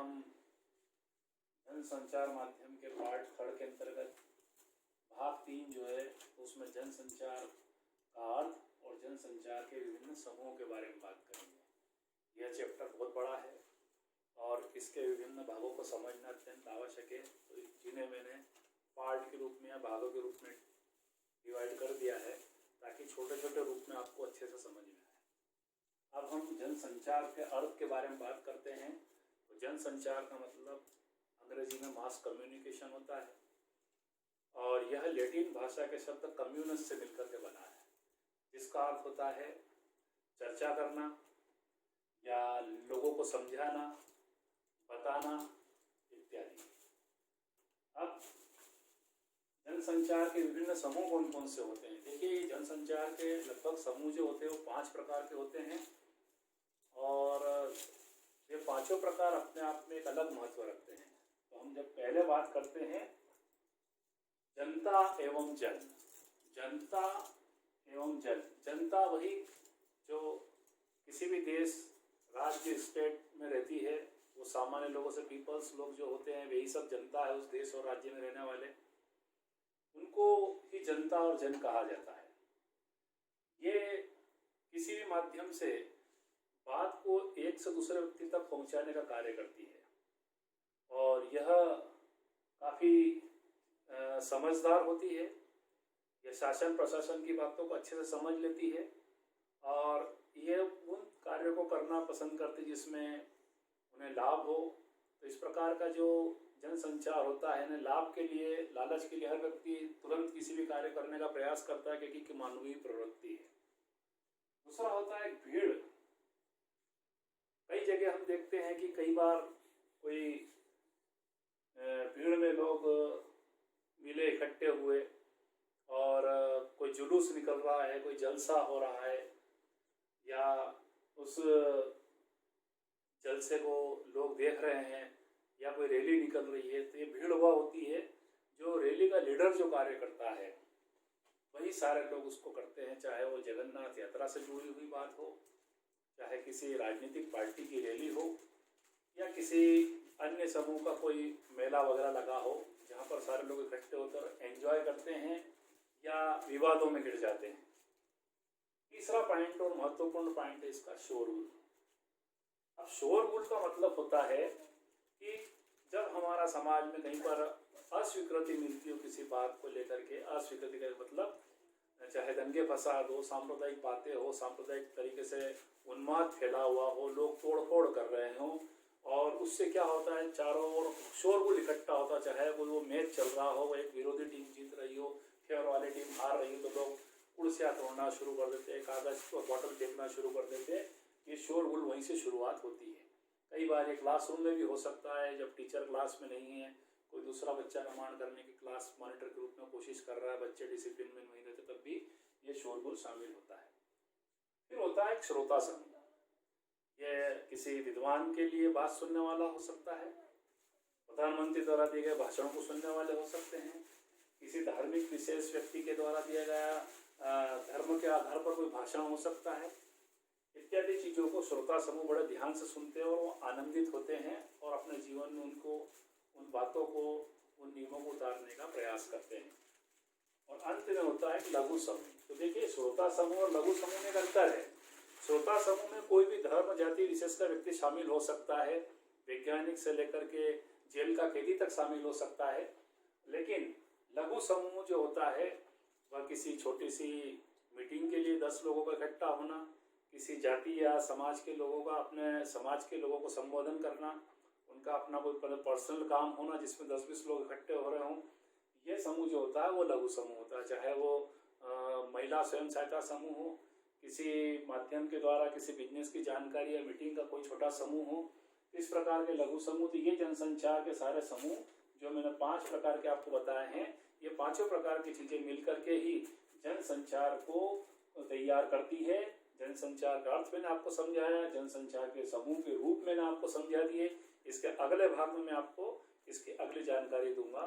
हम जनसंचार माध्यम के पार्ट 3 के अंतर्गत भाग 3 जो है उसमें जनसंचार का अर्थ और जनसंचार के विभिन्न समूहों के बारे में बात करेंगे। यह चैप्टर बहुत बड़ा है और इसके विभिन्न भागों को समझना अत्यंत आवश्यक है, तो जिन्हें मैंने पार्ट के रूप में या भागों के रूप में डिवाइड कर दिया है ताकि छोटे छोटे रूप में आपको अच्छे से समझ में आए। अब हम जनसंचार के अर्थ के बारे में बात करते हैं। तो जनसंचार का मतलब अंग्रेजी में मास कम्युनिकेशन होता है और यह लैटिन भाषा के शब्द कम्युनस से मिलकर के बना है, जिसका अर्थ होता है चर्चा करना या लोगों को समझाना, बताना इत्यादि। अब जनसंचार के विभिन्न समूह कौन कौन से होते हैं? देखिए, जनसंचार के लगभग समूह जो होते हैं वो 5 प्रकार के होते हैं और ये पांचों प्रकार अपने आप में एक अलग महत्व रखते हैं। तो हम जब पहले बात करते हैं जनता एवं जन, जनता एवं जन। जनता वही जो किसी भी देश, राज्य, स्टेट में रहती है, वो सामान्य लोगों से पीपल्स लोग जो होते हैं वही सब जनता है, उस देश और राज्य में रहने वाले, उनको ही जनता और जन कहा जाता है। ये किसी भी माध्यम से बात को एक से दूसरे व्यक्ति तक पहुंचाने का कार्य करती है और यह काफ़ी समझदार होती है। यह शासन प्रशासन की बातों को अच्छे से समझ लेती है और यह उन कार्यों को करना पसंद करती है जिसमें उन्हें लाभ हो। तो इस प्रकार का जो जनसंचार होता है ना, लाभ के लिए, लालच के लिए हर व्यक्ति तुरंत किसी भी कार्य करने का प्रयास करता है क्योंकि मानवीय प्रवृत्ति है। दूसरा होता है भीड़। कई जगह हम देखते हैं कि कई बार कोई भीड़ में लोग मिले, इकट्ठे हुए और कोई जुलूस निकल रहा है, कोई जलसा हो रहा है या उस जलसे को लोग देख रहे हैं या कोई रैली निकल रही है, तो ये भीड़ हुआ होती है। जो रैली का लीडर जो कार्य करता है वही सारे लोग उसको करते हैं, चाहे वो जगन्नाथ यात्रा से जुड़ी हुई बात हो, चाहे किसी राजनीतिक पार्टी की रैली हो या किसी अन्य समूह का कोई मेला वगैरह लगा हो जहाँ पर सारे लोग इकट्ठे होकर एंजॉय करते हैं या विवादों में गिर जाते हैं। तीसरा पॉइंट और महत्वपूर्ण पॉइंट है इसका शोरगुल। अब शोरगुल का मतलब होता है कि जब हमारा समाज में कहीं पर अस्वीकृति मिलती हो किसी बात को लेकर के, अस्वीकृति का मतलब चाहे दंगे फसाद हो, सांप्रदायिक बातें हो, सांप्रदायिक तरीके से उन्माद फैला हुआ हो, लोग तोड़ फोड़ कर रहे हो और उससे क्या होता है, चारों ओर शोरगुल इकट्ठा होता, चाहे वो मैच चल रहा हो, एक विरोधी टीम जीत रही हो, फेवर वाली टीम हार रही हो, तो लोग कुर्सियाँ तोड़ना शुरू कर देते हैं, कागज और बॉटल फेंकना शुरू कर देते हैं। ये शोरगुल वहीं से शुरुआत होती है। कई बार ये क्लासरूम में भी हो सकता है, जब टीचर क्लास में नहीं है, कोई दूसरा बच्चा कमांड करने की क्लास मॉनिटर के रूप में कोशिश कर रहा है, बच्चे डिसिप्लिन में नहीं रहते, तब भी ये शोरगुल शामिल होता है। फिर होता है एक श्रोता समूह। यह किसी विद्वान के लिए बात सुनने वाला हो सकता है, प्रधानमंत्री द्वारा दिए गए भाषण को सुनने वाले हो सकते हैं, किसी धार्मिक विशेष व्यक्ति के द्वारा दिया गया धर्म के आधार पर कोई भाषण हो सकता है, इत्यादि चीज़ों को श्रोता समूह बड़े ध्यान से सुनते हैं और वो आनंदित होते हैं और अपने जीवन में उनको, उन बातों को, उन नियमों को उतारने का प्रयास करते हैं। और अंत में होता है लघु समूह। तो देखिए, श्रोता समूह और लघु समूह में अंतर है। श्रोता समूह में कोई भी धर्म, जाति विशेष का व्यक्ति शामिल हो सकता है, वैज्ञानिक से लेकर के जेल का कैदी तक शामिल हो सकता है। लेकिन लघु समूह जो होता है वह किसी छोटी सी मीटिंग के लिए 10 लोगों का इकट्ठा होना, किसी जाति या समाज के लोगों का, अपने समाज के लोगों को संबोधन करना, उनका अपना कोई पर्सनल काम होना जिसमें 10-20 लोग इकट्ठे हो रहे हों, ये समूह जो होता है वो लघु समूह होता है। चाहे वो महिला स्वयं सहायता समूह हो, किसी माध्यम के द्वारा किसी बिजनेस की जानकारी या मीटिंग का कोई छोटा समूह हो, इस प्रकार के लघु समूह। तो ये जनसंचार के सारे समूह जो मैंने 5 प्रकार के आपको बताए हैं, ये पांचों प्रकार की चीजें मिलकर के ही जनसंचार को तैयार करती है। जनसंचार का अर्थ मैंने आपको समझाया, जनसंचार के समूह के रूप मैंने आपको समझा दिए। इसके अगले भाग में मैं आपको इसकी अगली जानकारी दूंगा।